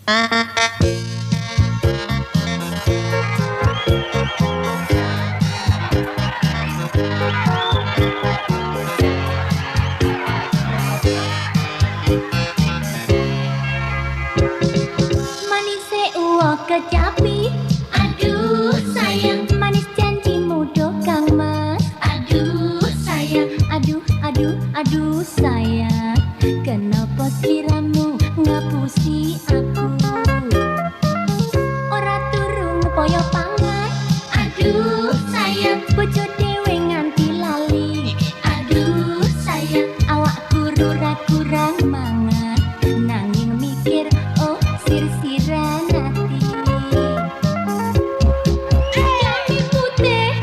Manise uwa kecapi, aduh sayang. Manis janjimu do Kang Mas, aduh sayang. Aduh aduh aduh sayang, kenapa sliramu ngapusi aku? Ora turu ngupaya pangan, aduh sayang. Bojo dhewe nganti lali, aduh sayang. Awakku ora kurang mangan, nanging mikir oh sir-siran ati. Kaki putih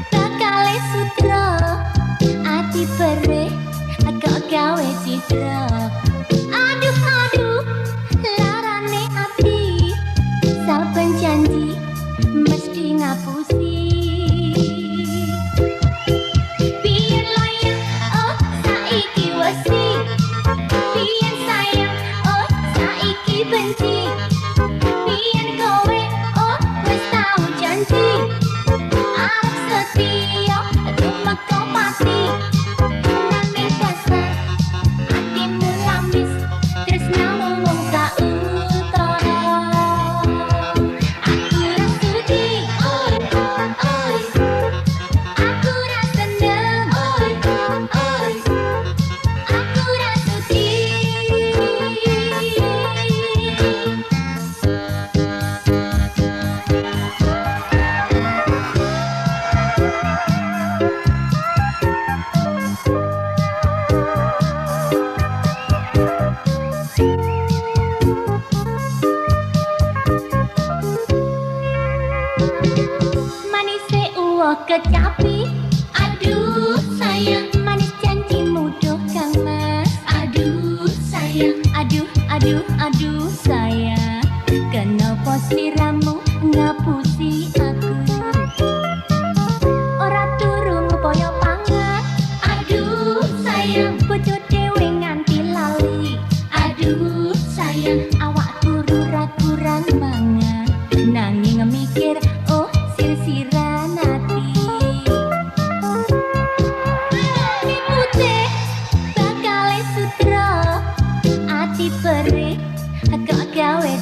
bakale sutra, ati perih kok gawe citra. Aduh aduh larane ati, saben janji mesti ngapusi. Biyen layang oh saiki wesi, biyen sayang oh saiki benci. Biyen kowe oh wis tau janji, arep setia tumeka pati. Nanging dasar atimu lamis, tresnamu mung sautara. Aku ra sudi, oi oi, aku ra seneng, oi oi, aku ra sudi. Manise uwa kecapi, aduh sayang. Manis janjimu do Kang Mas, aduh sayang. Aduh aduh aduh sayang, kenapa sliramu ngapusi aku? Ora turu ngupaya pangan, aduh sayang. Bojo dhewe nganti lali, aduh sayang. Awakku ora kurang mangan, nanging mikir oh sir-siran ati. Kaki putih bakale sutra, ati perih kok gawe